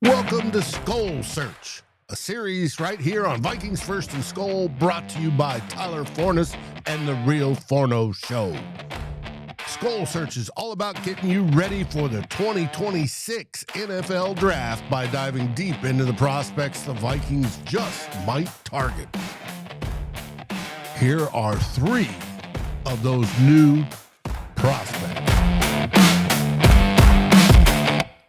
Welcome to SKOL Search, a series right here on Vikings First and SKOL, brought to you by Tyler Forness and the Real Forno Show. SKOL Search is all about getting you ready for the 2026 NFL Draft by diving deep into the prospects the Vikings just might target. Here are three of those new prospects.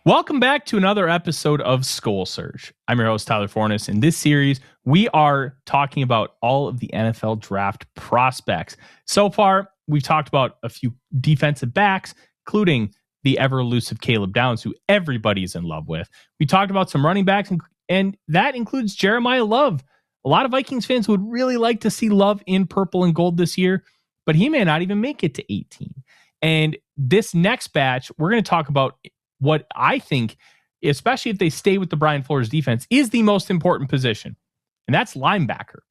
Welcome back to another episode of SKOL Search. I'm your host, Tyler Forness. In this series, we are talking about all of the NFL draft prospects. So far, we've talked about a few defensive backs, including the ever-elusive Caleb Downs, who everybody's in love with. We talked about some running backs, and that includes Jeremiah Love. A lot of Vikings fans would really like to see Love in purple and gold this year, but he may not even make it to 18. And this next batch, we're going to talk about what I think, especially if they stay with the Brian Flores defense, is the most important position, and that's linebacker.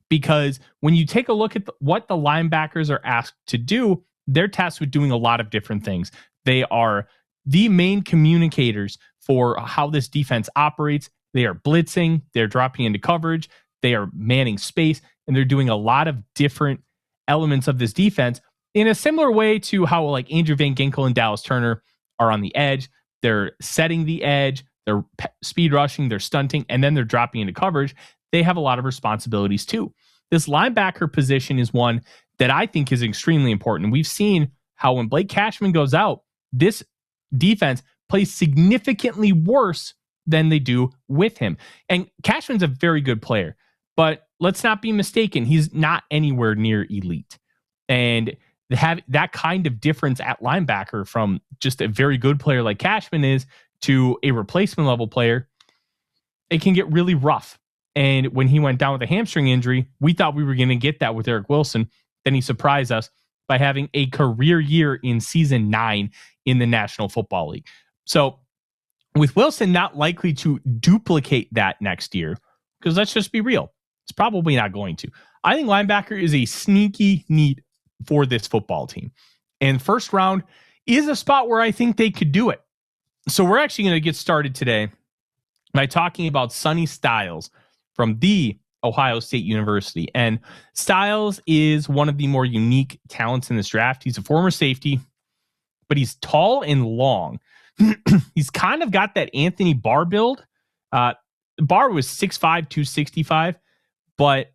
Because when you take a look at what the linebackers are asked to do, they're tasked with doing a lot of different things. They are the main communicators for how this defense operates. They are blitzing, they're dropping into coverage, they are manning space, and they're doing a lot of different elements of this defense in a similar way to how like Andrew Van Ginkel and Dallas Turner are on the edge. They're setting the edge, they're speed rushing, they're stunting, and then they're dropping into coverage. They have a lot of responsibilities too. This linebacker position is one that I think is extremely important. We've seen how when Blake Cashman goes out, this defense plays significantly worse than they do with him. And Cashman's a very good player, but let's not be mistaken. He's not anywhere near elite. And have that kind of difference at linebacker from just a very good player like Cashman is to a replacement level player, it can get really rough. And when he went down with a hamstring injury, we thought we were going to get that with Eric Wilson. Then he surprised us by having a career year in season 9 in the National Football League. So with Wilson not likely to duplicate that next year, because let's just be real, it's probably not going to. I think linebacker is a sneaky need for this football team. And first round is a spot where I think they could do it. So we're actually going to get started today by talking about Sonny Styles from the Ohio State University. And Styles is one of the more unique talents in this draft. He's a former safety, but he's tall and long. He's kind of got that Anthony Barr build. Barr was 6'5", 265, but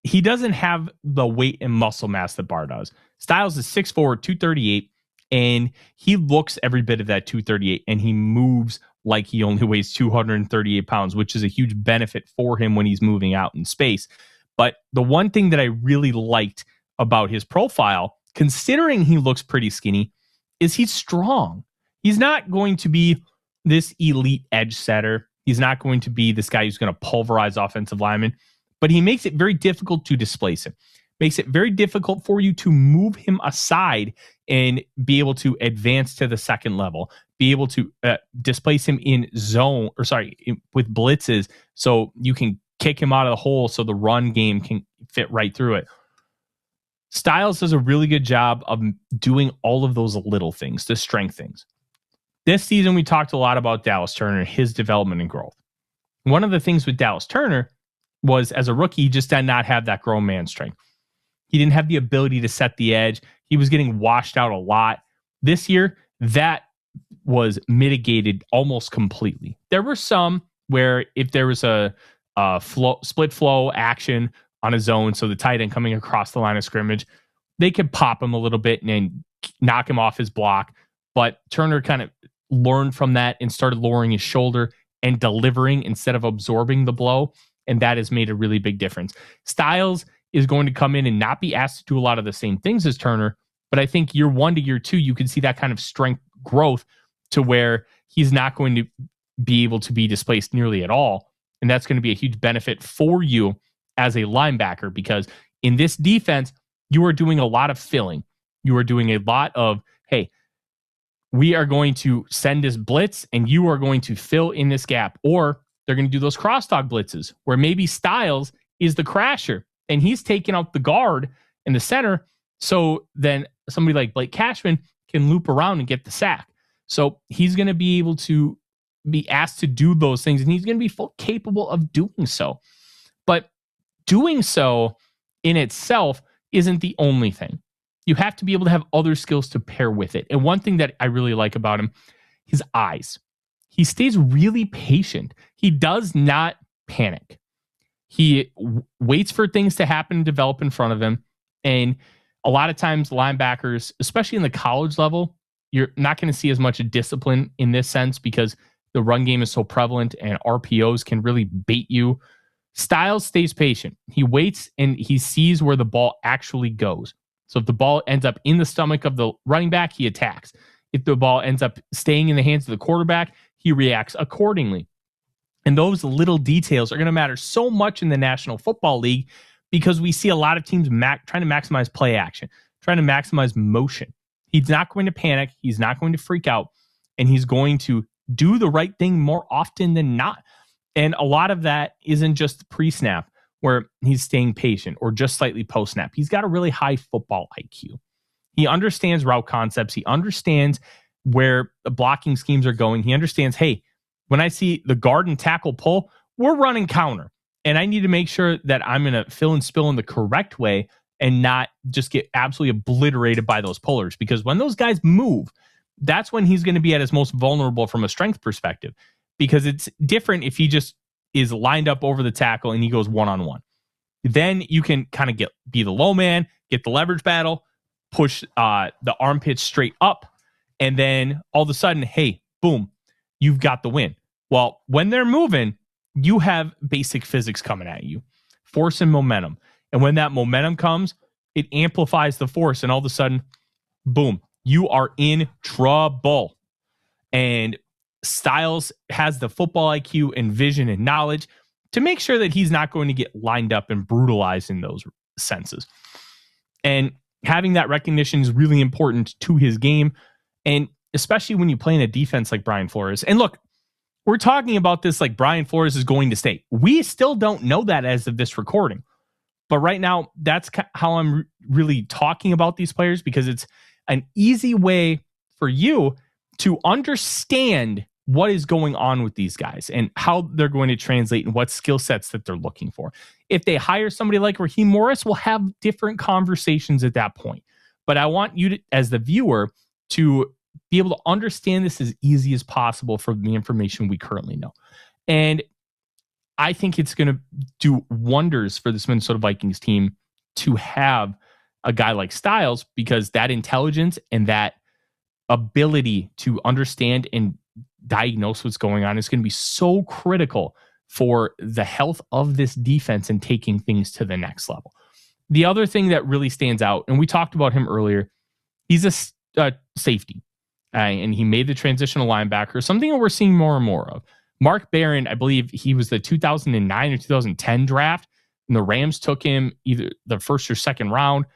he doesn't have the weight and muscle mass that Barr does. Styles is 6'4", 238, and he looks every bit of that 238, and he moves like he only weighs 238 pounds, which is a huge benefit for him when he's moving out in space. But the one thing that I really liked about his profile, considering he looks pretty skinny, is he's strong. He's not going to be this elite edge setter. He's not going to be this guy who's going to pulverize offensive linemen, but he makes it very difficult to displace him. Makes it very difficult for you to move him aside and be able to advance to the second level, be able to displace him in zone, with blitzes, so you can kick him out of the hole so the run game can fit right through it. Styles does a really good job of doing all of those little things, the strength things. This season, we talked a lot about Dallas Turner, his development and growth. One of the things with Dallas Turner was, as a rookie, he just did not have that grown man strength. He didn't have the ability to set the edge. He was getting washed out a lot. This year, that was mitigated almost completely. There were some where if there was a split flow action on a zone, so the tight end coming across the line of scrimmage, they could pop him a little bit and knock him off his block. But Turner kind of learned from that and started lowering his shoulder and delivering instead of absorbing the blow. And that has made a really big difference. Styles is going to come in and not be asked to do a lot of the same things as Turner, but I think year 1 to year 2, you can see that kind of strength growth to where he's not going to be able to be displaced nearly at all. And that's going to be a huge benefit for you as a linebacker, because in this defense, you are doing a lot of filling. You are doing a lot of, hey, we are going to send this blitz and you are going to fill in this gap. Or they're going to do those crosstalk blitzes where maybe Styles is the crasher and he's taking out the guard in the center. So then somebody like Blake Cashman can loop around and get the sack. So he's going to be able to be asked to do those things, and he's going to be capable of doing so. But doing so in itself isn't the only thing. You have to be able to have other skills to pair with it. And one thing that I really like about him, his eyes. He stays really patient. He does not panic. He waits for things to happen and develop in front of him. And a lot of times linebackers, especially in the college level, you're not going to see as much discipline in this sense because the run game is so prevalent and RPOs can really bait you. Styles stays patient. He waits and he sees where the ball actually goes. So if the ball ends up in the stomach of the running back, he attacks. If the ball ends up staying in the hands of the quarterback, he reacts accordingly. And those little details are going to matter so much in the National Football League because we see a lot of teams trying to maximize play action, trying to maximize motion. He's not going to panic. He's not going to freak out. And he's going to do the right thing more often than not. And a lot of that isn't just pre-snap where he's staying patient or just slightly post-snap. He's got a really high football IQ. He understands route concepts. He understands where the blocking schemes are going. He understands, hey, when I see the guard and tackle pull, we're running counter. And I need to make sure that I'm going to fill and spill in the correct way and not just get absolutely obliterated by those pullers. Because when those guys move, that's when he's going to be at his most vulnerable from a strength perspective. Because it's different if he just is lined up over the tackle and he goes one-on-one. Then you can kind of be the low man, get the leverage battle, push the armpits straight up, and then all of a sudden, hey, boom, you've got the win. Well, when they're moving, you have basic physics coming at you, force and momentum. And when that momentum comes, it amplifies the force, and all of a sudden, boom, you are in trouble. And Styles has the football IQ and vision and knowledge to make sure that he's not going to get lined up and brutalized in those senses. And having that recognition is really important to his game. And especially when you play in a defense like Brian Flores. And look, we're talking about this like Brian Flores is going to stay. We still don't know that as of this recording. But right now, that's how I'm really talking about these players, because it's an easy way for you to understand what is going on with these guys and how they're going to translate and what skill sets that they're looking for. If they hire somebody like Raheem Morris, we'll have different conversations at that point. But I want you to, as the viewer, to be able to understand this as easy as possible from the information we currently know. And I think it's going to do wonders for this Minnesota Vikings team to have a guy like Styles, because that intelligence and that ability to understand and diagnose what's going on is going to be so critical for the health of this defense and taking things to the next level. The other thing that really stands out, and we talked about him earlier, he's a safety, and he made the transition to linebacker, something that we're seeing more and more of. Mark Barron, I believe he was the 2009 or 2010 draft, and the Rams took him either the first or second round.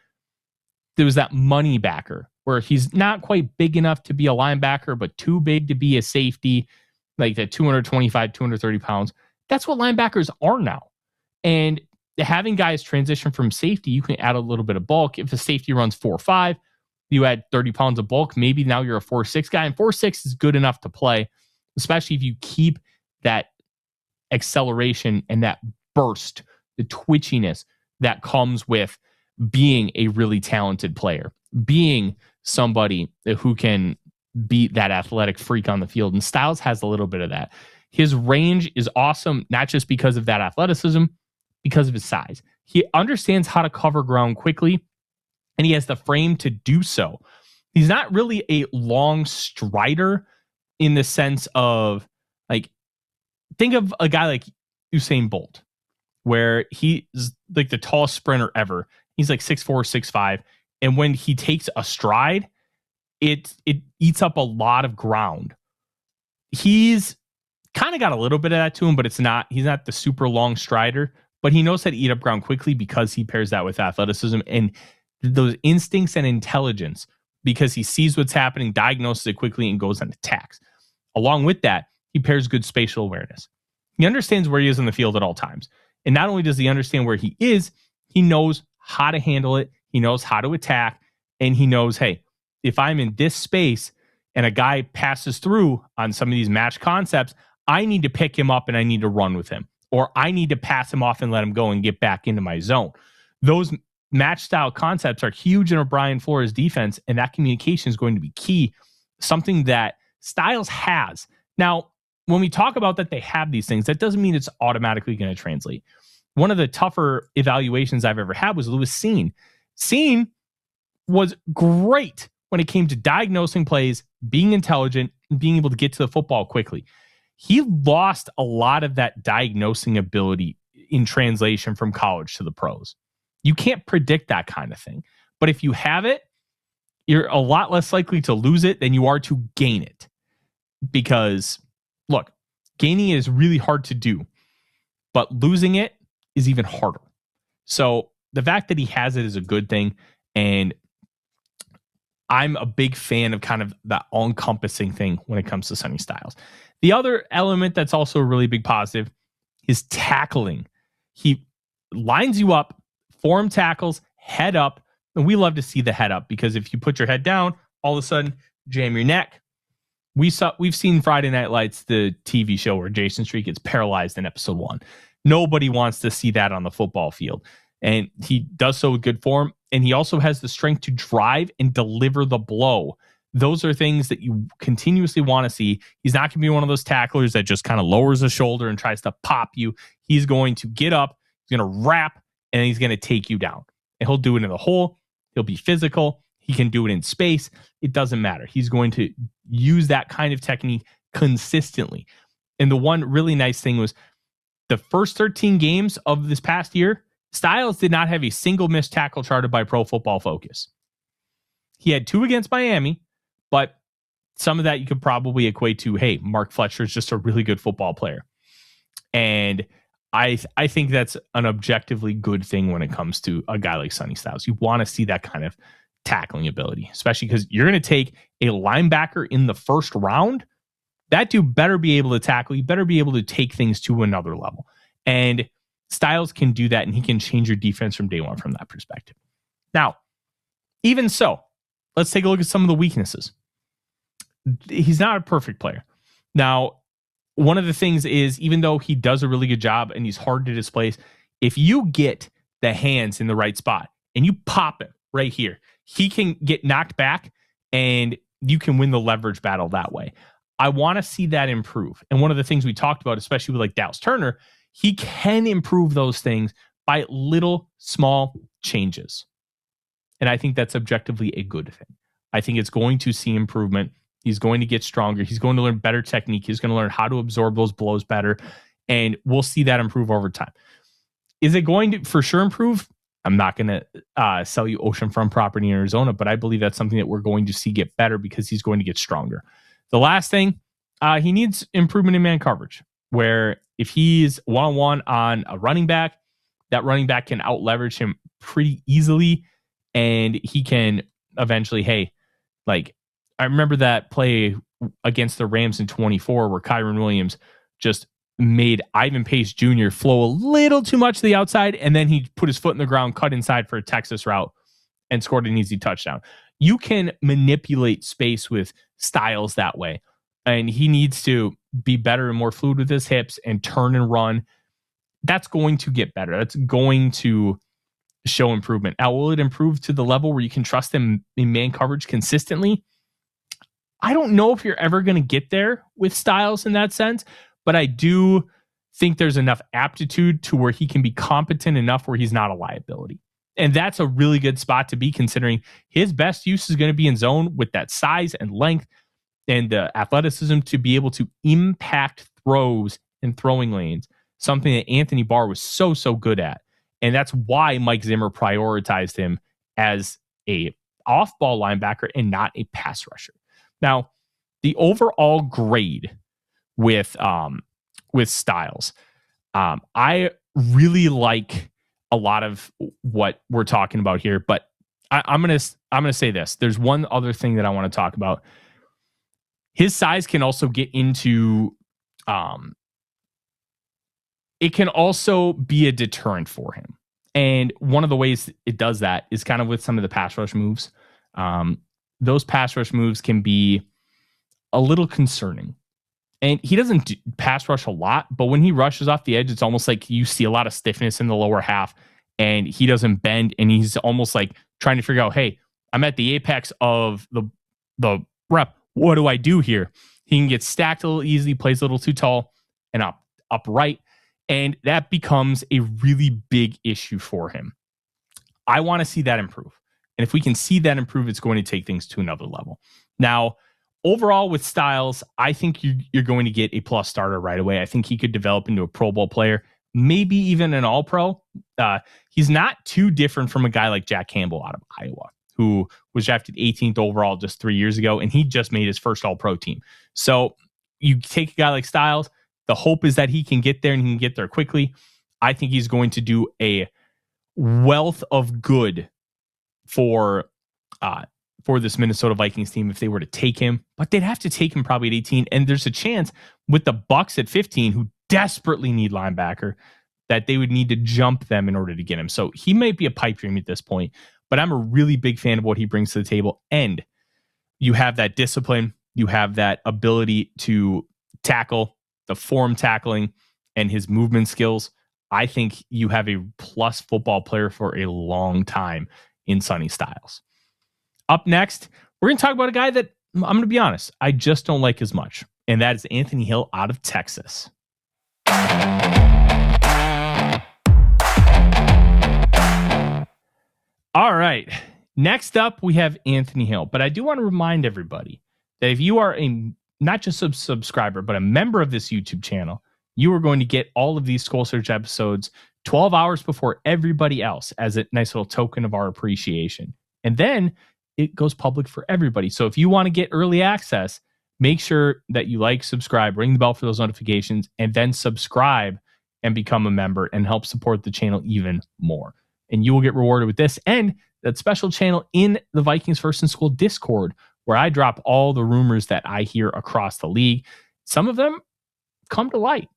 There was that money backer where he's not quite big enough to be a linebacker, but too big to be a safety, like that 225, 230 pounds. That's what linebackers are now. And having guys transition from safety, you can add a little bit of bulk. If a safety runs 4.5, you add 30 pounds of bulk. Maybe now you're a 4.6 guy, and 4.6 is good enough to play, especially if you keep that acceleration and that burst, the twitchiness that comes with being a really talented player, being somebody who can be that athletic freak on the field. And Styles has a little bit of that. His range is awesome, not just because of that athleticism, because of his size. He understands how to cover ground quickly, and he has the frame to do so. He's not really a long strider in the sense of, like, think of a guy like Usain Bolt, where he's like the tallest sprinter ever. He's like 6'4", 6'5". And when he takes a stride, it eats up a lot of ground. He's kind of got a little bit of that to him, but he's not the super long strider, but he knows how to eat up ground quickly because he pairs that with athleticism and those instincts and intelligence, because he sees what's happening, diagnoses it quickly, and goes and attacks. Along with that, he pairs good spatial awareness. He understands where he is on the field at all times. And not only does he understand where he is, he knows how to handle it. He knows how to attack. And he knows, hey, if I'm in this space and a guy passes through on some of these match concepts, I need to pick him up and I need to run with him, or I need to pass him off and let him go and get back into my zone. Those match style concepts are huge in a Brian Flores defense, and that communication is going to be key, something that Styles has. Now, when we talk about that they have these things, that doesn't mean it's automatically going to translate. One of the tougher evaluations I've ever had was Lewis Cine. Cine was great when it came to diagnosing plays, being intelligent, and being able to get to the football quickly. He lost a lot of that diagnosing ability in translation from college to the pros. You can't predict that kind of thing. But if you have it, you're a lot less likely to lose it than you are to gain it. Because, look, gaining it is really hard to do, but losing it is even harder. So the fact that he has it is a good thing. And I'm a big fan of kind of that all-encompassing thing when it comes to Sonny Styles. The other element that's also a really big positive is tackling. He lines you up, form tackles, head up, and we love to see the head up, because if you put your head down, all of a sudden jam your neck. We've seen Friday Night Lights, the TV show where Jason Street gets paralyzed in episode 1. Nobody wants to see that on the football field, and he does so with good form. And he also has the strength to drive and deliver the blow. Those are things that you continuously want to see. He's not going to be one of those tacklers that just kind of lowers the shoulder and tries to pop you. He's going to get up, he's going to wrap, and he's going to take you down. And he'll do it in the hole. He'll be physical. He can do it in space. It doesn't matter. He's going to use that kind of technique consistently. And the one really nice thing was the first 13 games of this past year, Styles did not have a single missed tackle charted by Pro Football Focus. He had 2 against Miami, but some of that you could probably equate to, hey, Mark Fletcher is just a really good football player. And I think that's an objectively good thing when it comes to a guy like Sonny Styles. You want to see that kind of tackling ability, especially because you're going to take a linebacker in the first round. That dude better be able to tackle. You better be able to take things to another level. And Styles can do that, and he can change your defense from day one from that perspective. Now, even so, let's take a look at some of the weaknesses. He's not a perfect player. Now, one of the things is, even though he does a really good job and he's hard to displace, if you get the hands in the right spot and you pop him right here, he can get knocked back and you can win the leverage battle that way. I want to see that improve. And one of the things we talked about, especially with like Dallas Turner, he can improve those things by little small changes. And I think that's objectively a good thing. I think it's going to see improvement. He's going to get stronger. He's going to learn better technique. He's going to learn how to absorb those blows better. And we'll see that improve over time. Is it going to for sure improve? I'm not going to sell you oceanfront property in Arizona, but I believe that's something that we're going to see get better because he's going to get stronger. The last thing, he needs improvement in man coverage, where if he's one-on-one on a running back, that running back can out-leverage him pretty easily, and he can eventually, hey, like, I remember that play against the Rams in 24 where Kyron Williams just made Ivan Pace Jr. flow a little too much to the outside, and then he put his foot in the ground, cut inside for a Texas route, and scored an easy touchdown. You can manipulate space with Styles that way, and he needs to be better and more fluid with his hips and turn and run. That's going to get better. That's going to show improvement. Now, will it improve to the level where you can trust him in man coverage consistently? I don't know if you're ever going to get there with Styles in that sense, but I do think there's enough aptitude to where he can be competent enough where he's not a liability. And that's a really good spot to be, considering his best use is going to be in zone with that size and length and the athleticism to be able to impact throws and throwing lanes, something that Anthony Barr was so good at. And that's why Mike Zimmer prioritized him as a off-ball linebacker and not a pass rusher. Now, the overall grade with Styles, I really like a lot of what we're talking about here, but I'm gonna say this. There's one other thing that I want to talk about. His size can also get into, it can also be a deterrent for him. And one of the ways it does that is kind of with some of the pass rush moves. Those pass rush moves can be a little concerning. And he doesn't pass rush a lot, but when he rushes off the edge, it's almost like you see a lot of stiffness in the lower half, and he doesn't bend, and he's almost like trying to figure out, hey, I'm at the apex of the rep. What do I do here? He can get stacked a little easily, plays a little too tall and upright, and that becomes a really big issue for him. I want to see that improve. And if we can see that improve, it's going to take things to another level. Now, overall with Styles, I think you're going to get a plus starter right away. I think he could develop into a Pro Bowl player, maybe even an All-Pro. He's not too different from a guy like Jack Campbell out of Iowa, who was drafted 18th overall just 3 years ago, and he just made his first All-Pro team. So you take a guy like Styles, the hope is that he can get there and he can get there quickly. I think he's going to do a wealth of good for this Minnesota Vikings team if they were to take him, but they'd have to take him probably at 18. And there's a chance with the Bucs at 15, who desperately need linebacker, that they would need to jump them in order to get him. So he might be a pipe dream at this point, but I'm a really big fan of what he brings to the table. And you have that discipline, you have that ability to tackle, the form tackling, and his movement skills. I think you have a plus football player for a long time in Sonny Styles. Up next, we're going to talk about a guy that, I'm going to be honest, I just don't like as much. And that is Anthony Hill out of Texas. All right. Next up, we have Anthony Hill. But I do want to remind everybody that if you are not just a subscriber, but a member of this YouTube channel, you are going to get all of these SKOL Search episodes 12 hours before everybody else as a nice little token of our appreciation. And then it goes public for everybody. So if you want to get early access, make sure that you like, subscribe, ring the bell for those notifications, and then subscribe and become a member and help support the channel even more. And you will get rewarded with this and that special channel in the Vikings First and School Discord, where I drop all the rumors that I hear across the league. Some of them come to light.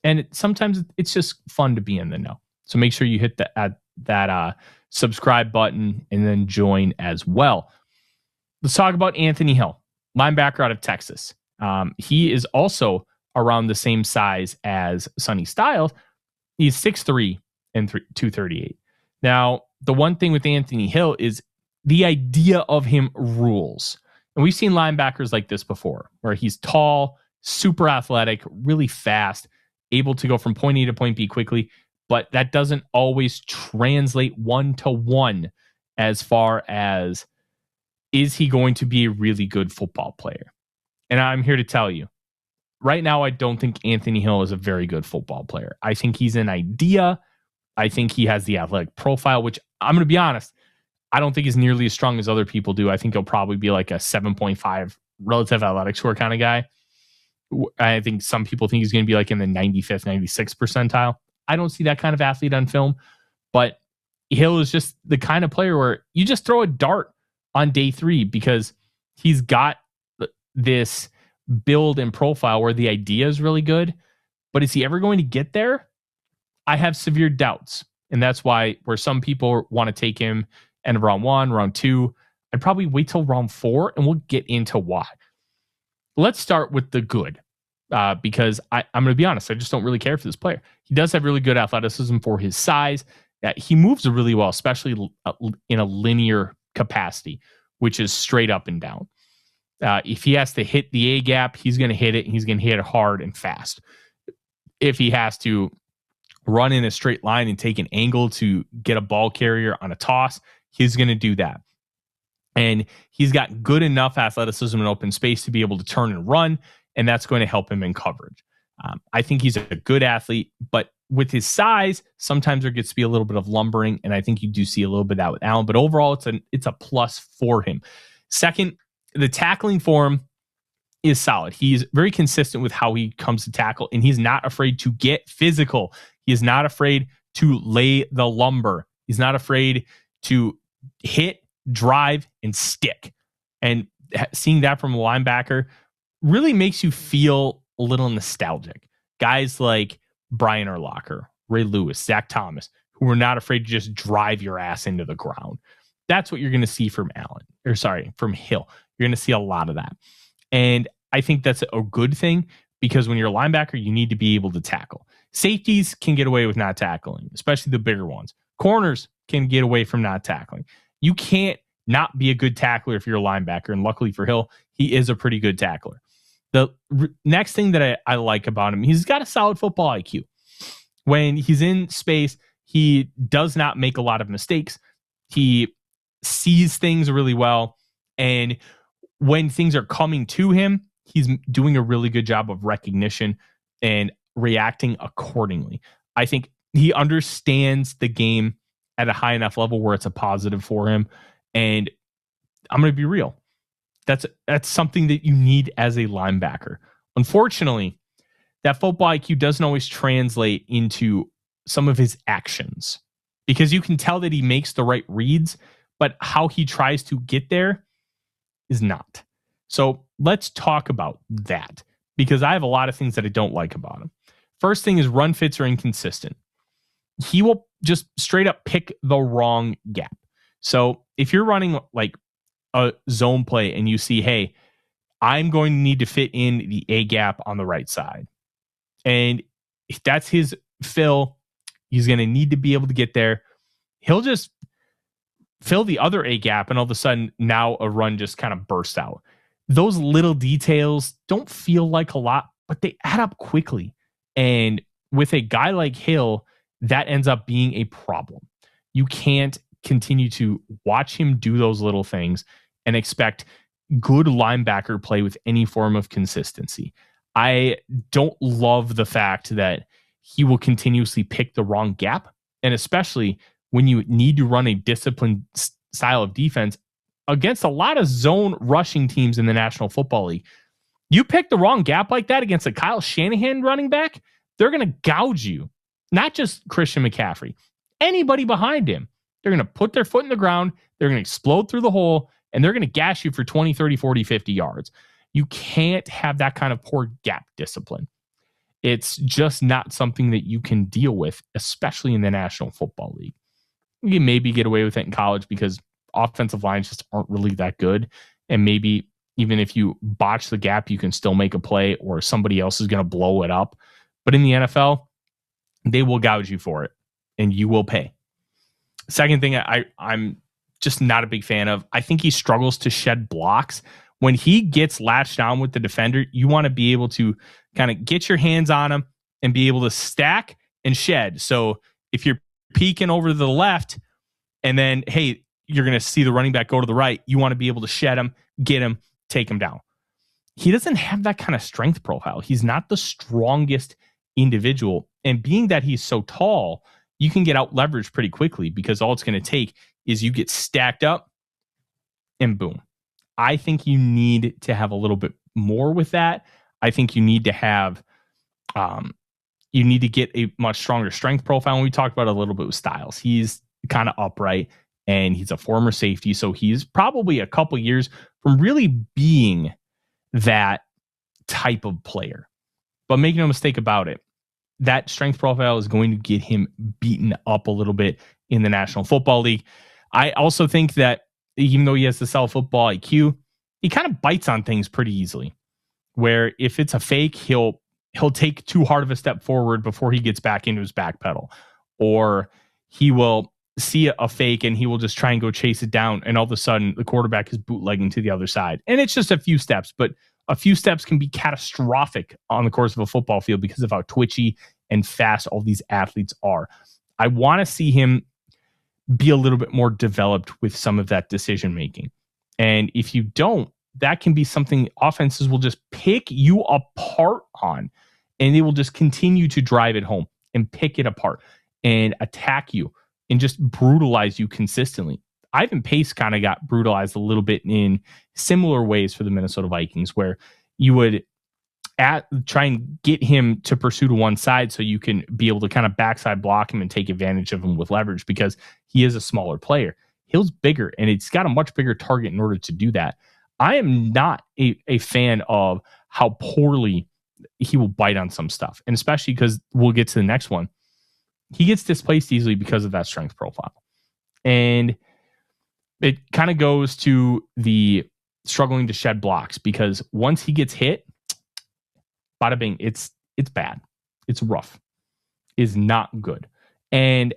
And sometimes it's just fun to be in the know. So make sure you hit that subscribe button and then join as well. Let's talk about Anthony Hill, linebacker out of Texas. He is also around the same size as Sonny Styles. He's 6'3" and 238. Now, the one thing with Anthony Hill is the idea of him rules. And we've seen linebackers like this before, where he's tall, super athletic, really fast, able to go from point A to point B quickly, but that doesn't always translate one-to-one as far as, is he going to be a really good football player? And I'm here to tell you, right now, I don't think Anthony Hill is a very good football player. I think he's an idea. I think he has the athletic profile, which I'm going to be honest, I don't think is nearly as strong as other people do. I think he'll probably be like a 7.5 relative athletic score kind of guy. I think some people think he's going to be like in the 95th, 96th percentile. I don't see that kind of athlete on film, but Hill is just the kind of player where you just throw a dart on day 3 because he's got this build and profile where the idea is really good, but is he ever going to get there? I have severe doubts. And that's why where some people want to take him end of round 1, round 2, I'd probably wait till round 4 and we'll get into why. Let's start with the good. Because I'm going to be honest, I just don't really care for this player. He does have really good athleticism for his size. He moves really well, especially in a linear capacity, which is straight up and down. If he has to hit the A gap, he's going to hit it, and he's going to hit it hard and fast. If he has to run in a straight line and take an angle to get a ball carrier on a toss, he's going to do that. And he's got good enough athleticism in open space to be able to turn and run, and that's going to help him in coverage. I think he's a good athlete, but with his size, sometimes there gets to be a little bit of lumbering, and I think you do see a little bit of that with Allen, but overall, it's a plus for him. Second, the tackling for him is solid. He's very consistent with how he comes to tackle, and he's not afraid to get physical. He is not afraid to lay the lumber. He's not afraid to hit, drive, and stick. And seeing that from a linebacker really makes you feel a little nostalgic. Guys like Brian Urlacher, Ray Lewis, Zach Thomas, who are not afraid to just drive your ass into the ground. That's what you're going to see from from Hill. You're going to see a lot of that. And I think that's a good thing because when you're a linebacker, you need to be able to tackle. Safeties can get away with not tackling, especially the bigger ones. Corners can get away from not tackling. You can't not be a good tackler if you're a linebacker. And luckily for Hill, he is a pretty good tackler. The next thing that I like about him, he's got a solid football IQ. When he's in space, he does not make a lot of mistakes. He sees things really well. And when things are coming to him, he's doing a really good job of recognition and reacting accordingly. I think he understands the game at a high enough level where it's a positive for him. And I'm going to be real. That's something that you need as a linebacker. Unfortunately, that football IQ doesn't always translate into some of his actions because you can tell that he makes the right reads, but how he tries to get there is not. So let's talk about that because I have a lot of things that I don't like about him. First thing is run fits are inconsistent. He will just straight up pick the wrong gap. So if you're running like a zone play and you see, hey, I'm going to need to fit in the A gap on the right side. And if that's his fill, he's going to need to be able to get there. He'll just fill the other A gap and all of a sudden now a run just kind of bursts out. Those little details don't feel like a lot, but they add up quickly. And with a guy like Hill, that ends up being a problem. You can't continue to watch him do those little things and expect good linebacker play with any form of consistency. I don't love the fact that he will continuously pick the wrong gap. And especially when you need to run a disciplined style of defense against a lot of zone rushing teams in the National Football League. You pick the wrong gap like that against a Kyle Shanahan running back, they're going to gouge you. Not just Christian McCaffrey. Anybody behind him. They're going to put their foot in the ground. They're going to explode through the hole. And they're going to gash you for 20, 30, 40, 50 yards. You can't have that kind of poor gap discipline. It's just not something that you can deal with, especially in the National Football League. You can maybe get away with it in college because offensive lines just aren't really that good. And maybe even if you botch the gap, you can still make a play or somebody else is going to blow it up. But in the NFL, they will gouge you for it and you will pay. Second thing I'm just not a big fan of, I think he struggles to shed blocks. When he gets latched on with the defender, you want to be able to kind of get your hands on him and be able to stack and shed. So if you're peeking over to the left and then, hey, you're going to see the running back go to the right, you want to be able to shed him, get him, take him down. He doesn't have that kind of strength profile. He's not the strongest individual. And being that he's so tall, you can get out leveraged pretty quickly because all it's going to take is you get stacked up and boom. I think you need to have a little bit more with that. I think you need to have, you need to get a much stronger strength profile. And we talked about it a little bit with Styles. He's kind of upright and he's a former safety. So he's probably a couple years from really being that type of player. But make no mistake about it, that strength profile is going to get him beaten up a little bit in the National Football League. I also think that even though he has the solid football IQ, he kind of bites on things pretty easily. Where if it's a fake, he'll take too hard of a step forward before he gets back into his back pedal. Or he will see a fake and he will just try and go chase it down. And all of a sudden, the quarterback is bootlegging to the other side. And it's just a few steps, but a few steps can be catastrophic on the course of a football field because of how twitchy and fast all these athletes are. I want to see him be a little bit more developed with some of that decision making. And if you don't, that can be something offenses will just pick you apart on, and they will just continue to drive it home and pick it apart and attack you and just brutalize you consistently. Ivan Pace kind of got brutalized a little bit in similar ways for the Minnesota Vikings, where you would try and get him to pursue to one side so you can be able to kind of backside block him and take advantage of him with leverage because he is a smaller player. Hill's bigger, and it's got a much bigger target in order to do that. I am not a fan of how poorly he will bite on some stuff, and especially because we'll get to the next one. He gets displaced easily because of that strength profile. And it kind of goes to the struggling to shed blocks, because once he gets hit, bada bing, it's bad. It's rough. It's not good. And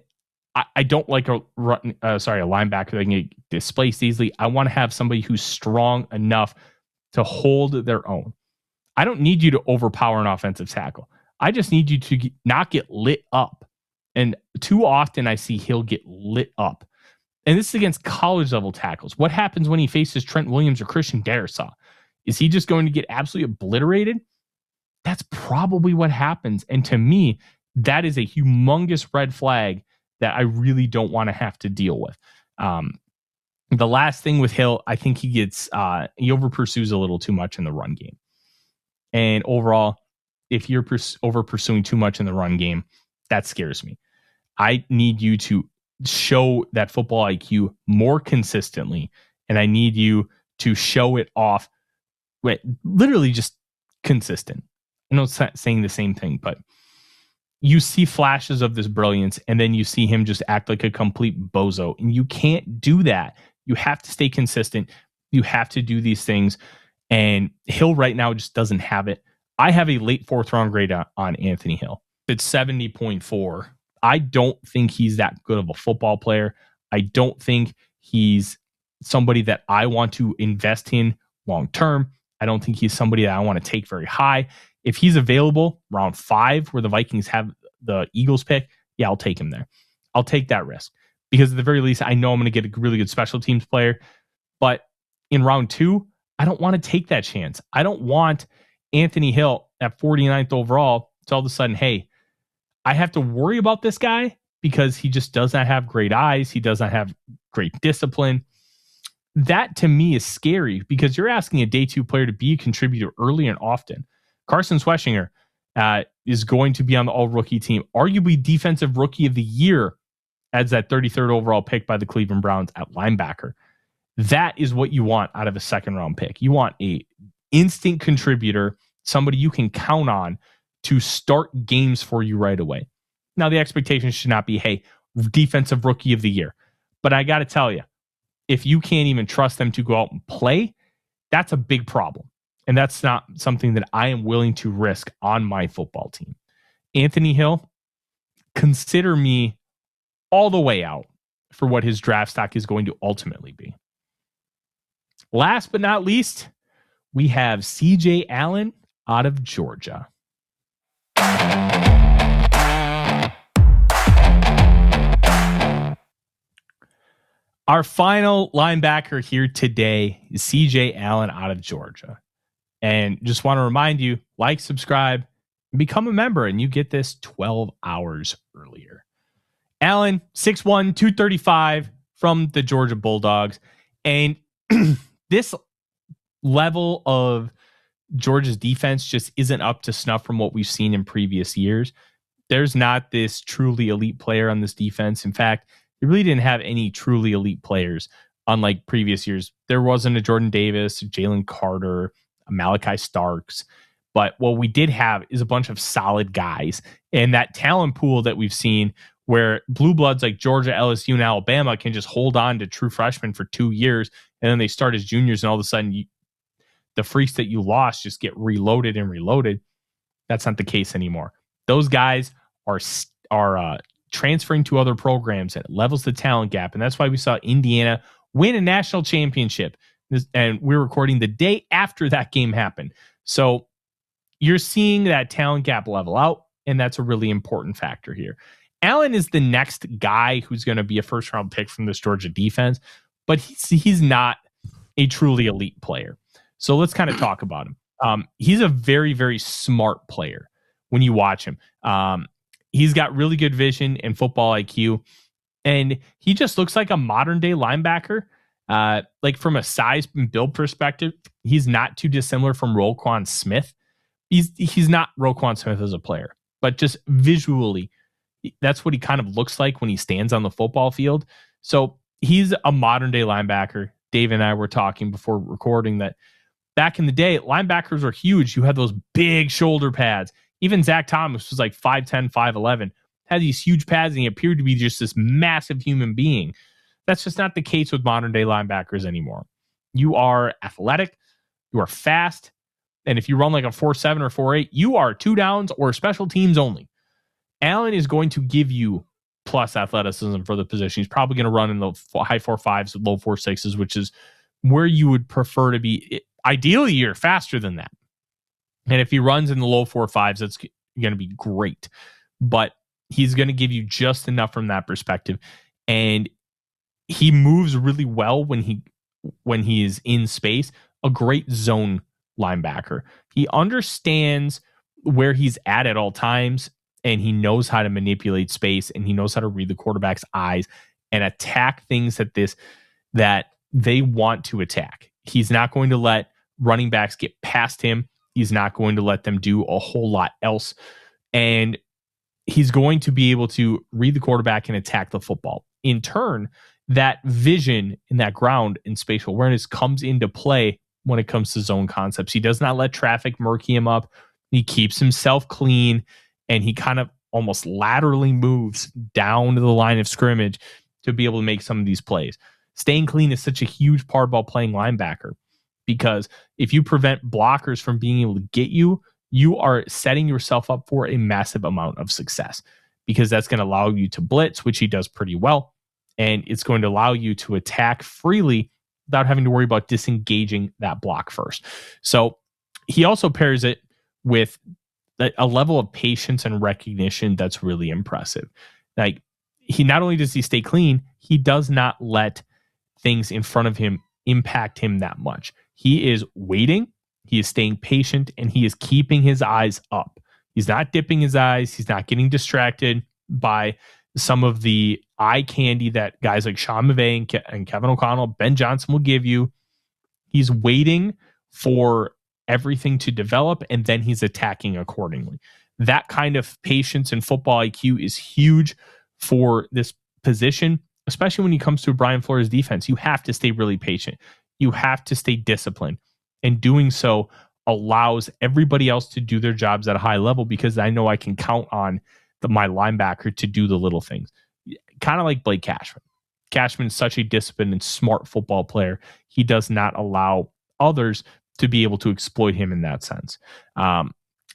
I don't like a linebacker that can get displaced easily. I want to have somebody who's strong enough to hold their own. I don't need you to overpower an offensive tackle. I just need you to not get lit up. And too often I see he'll get lit up. And this is against college level tackles. What happens when he faces Trent Williams or Christian Darrisaw? Is he just going to get absolutely obliterated? That's probably what happens. And to me, that is a humongous red flag that I really don't want to have to deal with. The last thing with Hill, I think he over pursues a little too much in the run game. And overall, if you're over pursuing too much in the run game, that scares me. I need you to show that football IQ more consistently, and I need you to show it off literally just consistent. I know it's saying the same thing, but you see flashes of this brilliance, and then you see him just act like a complete bozo, and you can't do that. You have to stay consistent. You have to do these things, and Hill right now just doesn't have it. I have a late 4th round grade on Anthony Hill. It's 70.4. I don't think he's that good of a football player. I don't think he's somebody that I want to invest in long term. I don't think he's somebody that I want to take very high. If he's available round 5 where the Vikings have the Eagles pick, yeah, I'll take him there. I'll take that risk, because at the very least, I know I'm going to get a really good special teams player. But in round 2, I don't want to take that chance. I don't want Anthony Hill at 49th overall to all of a sudden, hey, I have to worry about this guy because he just does not have great eyes. He does not have great discipline. That to me is scary, because you're asking a day 2 player to be a contributor early and often. Carson Schweschinger is going to be on the all-rookie team, arguably defensive rookie of the year, as that 33rd overall pick by the Cleveland Browns at linebacker. That is what you want out of a 2nd round pick. You want a instant contributor, somebody you can count on to start games for you right away. Now, the expectation should not be, hey, defensive rookie of the year. But I got to tell you, if you can't even trust them to go out and play, that's a big problem. And that's not something that I am willing to risk on my football team. Anthony Hill, consider me all the way out for what his draft stock is going to ultimately be. Last but not least, we have CJ Allen out of Georgia. Our final linebacker here today is CJ Allen out of Georgia. And just want to remind you, like, subscribe, and become a member, and you get this 12 hours earlier. Allen, 6'1", 235 from the Georgia Bulldogs. And this level of Georgia's defense just isn't up to snuff from what we've seen in previous years. There's not this truly elite player on this defense. In fact, they really didn't have any truly elite players, unlike previous years. There wasn't a Jordan Davis, Jalen Carter, a Malachi Starks. But what we did have is a bunch of solid guys. And that talent pool that we've seen, where blue bloods like Georgia, LSU, and Alabama can just hold on to true freshmen for 2 years, and then they start as juniors, and all of a sudden the freaks that you lost just get reloaded and reloaded. That's not the case anymore. Those guys are transferring to other programs, and it levels the talent gap. And that's why we saw Indiana win a national championship. And we're recording the day after that game happened. So you're seeing that talent gap level out, and that's a really important factor here. Allen is the next guy who's going to be a 1st round pick from this Georgia defense, but he's not a truly elite player. So let's kind of talk about him. He's a very, very smart player when you watch him. He's got really good vision and football IQ, and he just looks like a modern day linebacker. Like from a size and build perspective, he's not too dissimilar from Roquan Smith. He's not Roquan Smith as a player, but just visually, that's what he kind of looks like when he stands on the football field. So he's a modern day linebacker. Dave and I were talking before recording that back in the day, linebackers were huge. You had those big shoulder pads. Even Zach Thomas was like 5'10", 5'11", had these huge pads, and he appeared to be just this massive human being. That's just not the case with modern day linebackers anymore. You are athletic, you are fast, and if you run like a 4.7 or 4.8, you are 2 downs or special teams only. Allen is going to give you plus athleticism for the position. He's probably going to run in the high 4.5s, low 4.6s, which is where you would prefer to be. Ideally, you're faster than that. And if he runs in the low 4.5s, that's going to be great. But he's going to give you just enough from that perspective. And he moves really well when he is in space. A great zone linebacker. He understands where he's at all times, and he knows how to manipulate space, and he knows how to read the quarterback's eyes and attack things that they want to attack. He's not going to let running backs get past him. He's not going to let them do a whole lot else. And he's going to be able to read the quarterback and attack the football. In turn, that vision in that ground and spatial awareness comes into play when it comes to zone concepts. He does not let traffic murky him up. He keeps himself clean, and he kind of almost laterally moves down to the line of scrimmage to be able to make some of these plays. Staying clean is such a huge part about playing linebacker, because if you prevent blockers from being able to get you, you are setting yourself up for a massive amount of success, because that's going to allow you to blitz, which he does pretty well. And it's going to allow you to attack freely without having to worry about disengaging that block first. So he also pairs it with a level of patience and recognition that's really impressive. Like, he not only does he stay clean, he does not let things in front of him impact him that much. He is waiting, he is staying patient, and he is keeping his eyes up. He's not dipping his eyes. He's not getting distracted by some of the eye candy that guys like Sean McVay and Kevin O'Connell, Ben Johnson will give you. He's waiting for everything to develop, and then he's attacking accordingly. That kind of patience and football IQ is huge for this position, especially when it comes to Brian Flores' defense. You have to stay really patient. You have to stay disciplined. And doing so allows everybody else to do their jobs at a high level, because I know I can count on my linebacker to do the little things. Kind of like Blake Cashman. Cashman is such a disciplined and smart football player. He does not allow others to be able to exploit him in that sense.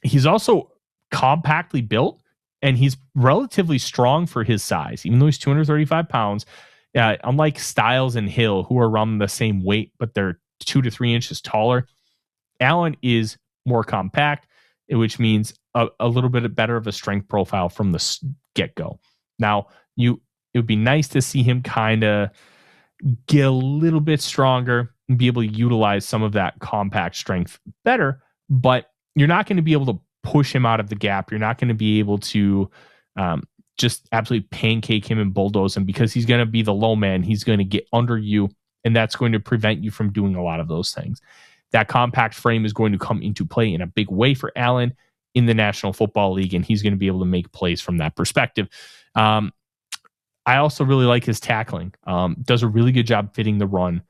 He's also compactly built, and he's relatively strong for his size, even though he's 235 pounds. Unlike Styles and Hill, who are around the same weight, but they're 2 to 3 inches taller, Allen is more compact, which means a little bit better of a strength profile from the get-go. Now, it would be nice to see him kind of get a little bit stronger and be able to utilize some of that compact strength better, but you're not going to be able to push him out of the gap. You're not going to be able to just absolutely pancake him and bulldoze him, because he's going to be the low man. He's going to get under you, and that's going to prevent you from doing a lot of those things. That compact frame is going to come into play in a big way for Allen in the National Football League, and he's going to be able to make plays from that perspective. I also really like his tackling. Does a really good job fitting the run,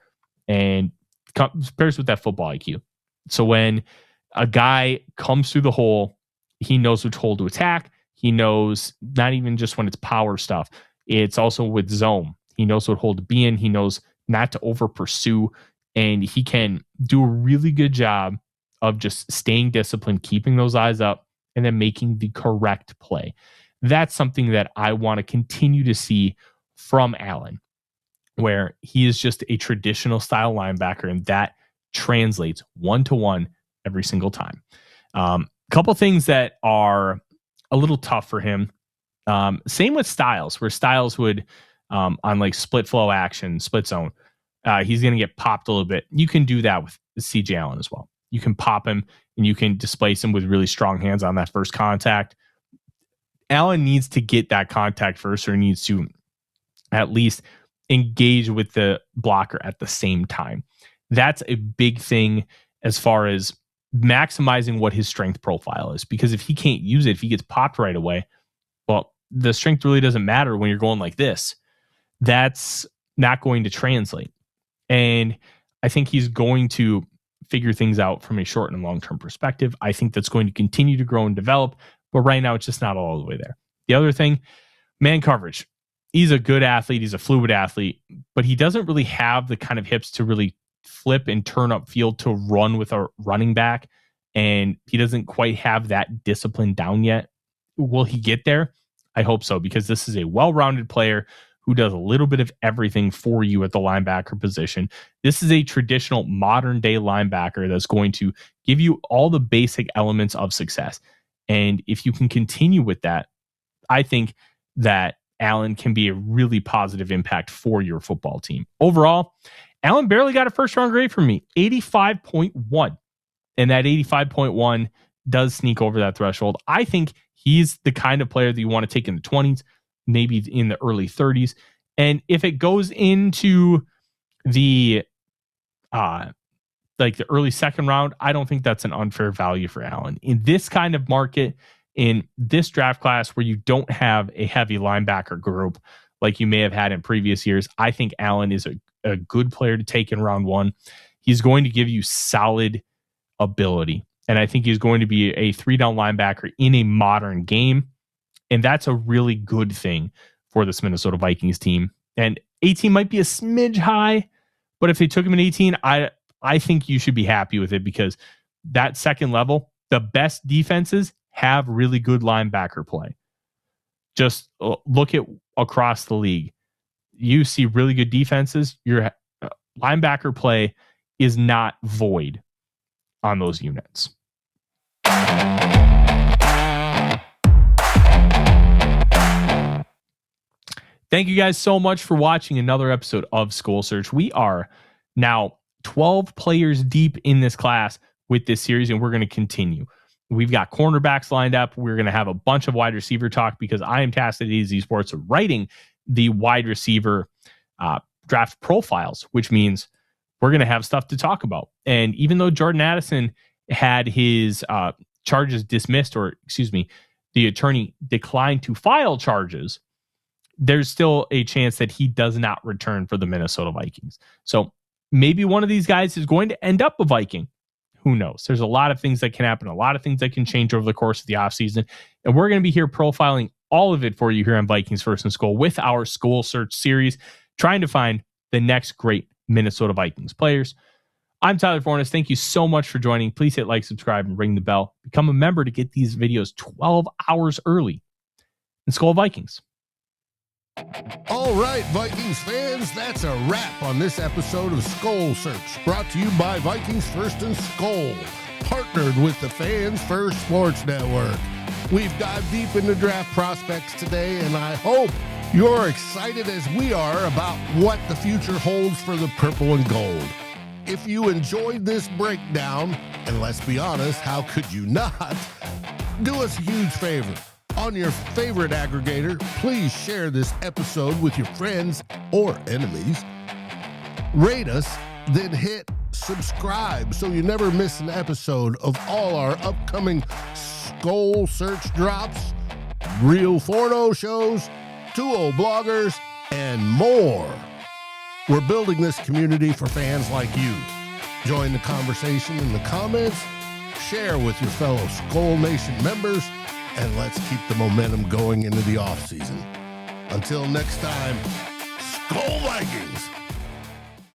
and pairs with that football IQ. So when a guy comes through the hole, he knows which hole to attack. He knows not even just when it's power stuff, it's also with zone. He knows what hole to be in. He knows not to over pursue, and he can do a really good job of just staying disciplined, keeping those eyes up, and then making the correct play. That's something that I want to continue to see from Allen, where he is just a traditional style linebacker, and that translates 1-to-1 every single time. Couple things that are a little tough for him. Same with Styles, where Styles would, on like split flow action, split zone, he's going to get popped a little bit. You can do that with CJ Allen as well. You can pop him, and you can displace him with really strong hands on that first contact. Allen needs to get that contact first, or needs to at least engage with the blocker at the same time. That's a big thing as far as maximizing what his strength profile is, because if he can't use it, if he gets popped right away, well, the strength really doesn't matter when you're going like this. That's not going to translate. And I think he's going to figure things out from a short and long-term perspective. I think that's going to continue to grow and develop, but right now it's just not all the way there. The other thing, man coverage. He's a good athlete. He's a fluid athlete, but he doesn't really have the kind of hips to really flip and turn up field to run with a running back, and he doesn't quite have that discipline down yet. Will he get there? I hope so, because this is a well-rounded player who does a little bit of everything for you at the linebacker position. This is a traditional modern-day linebacker that's going to give you all the basic elements of success. And if you can continue with that, I think that Allen can be a really positive impact for your football team. Overall, Allen barely got a first-round grade from me, 85.1. And that 85.1 does sneak over that threshold. I think he's the kind of player that you want to take in the 20s, maybe in the early 30s. And if it goes into the the early second round, I don't think that's an unfair value for Allen. In this kind of market, in this draft class where you don't have a heavy linebacker group like you may have had in previous years, I think Allen is a good player to take in round one. He's going to give you solid ability. And I think he's going to be a 3-down linebacker in a modern game. And that's a really good thing for this Minnesota Vikings team. And 18 might be a smidge high, but if they took him at 18, I think you should be happy with it, because that second level, the best defenses have really good linebacker play. Just look at across the league. You see really good defenses. Your linebacker play is not void on those units. Thank you guys so much for watching another episode of SKOL Search. We are now 12 players deep in this class with this series, and we're going to continue. We've got cornerbacks lined up. We're going to have a bunch of wide receiver talk, because I am tasked at AZ Sports of writing the wide receiver draft profiles, which means we're going to have stuff to talk about. And even though Jordan Addison had his charges dismissed, or excuse me, the attorney declined to file charges, there's still a chance that he does not return for the Minnesota Vikings. So maybe one of these guys is going to end up a Viking. Who knows? There's a lot of things that can happen, a lot of things that can change over the course of the offseason. And we're going to be here profiling all of it for you here on Vikings First and SKOL with our SKOL Search series, trying to find the next great Minnesota Vikings players. I'm Tyler Forness. Thank you so much for joining. Please hit like, subscribe, and ring the bell. Become a member to get these videos 12 hours early. And SKOL Vikings. All right, Vikings fans, that's a wrap on this episode of SKOL Search, brought to you by Vikings First and SKOL, partnered with the Fans First Sports Network. We've dived deep into draft prospects today, and I hope you're excited as we are about what the future holds for the purple and gold. If you enjoyed this breakdown, and let's be honest, how could you not, do us a huge favor. On your favorite aggregator, please share this episode with your friends or enemies. Rate us, then hit subscribe so you never miss an episode of all our upcoming SKOL Search drops, real Forno shows, 2-0 bloggers, and more. We're building this community for fans like you. Join the conversation in the comments, share with your fellow SKOL Nation members, and let's keep the momentum going into the offseason. Until next time, SKOL Vikings!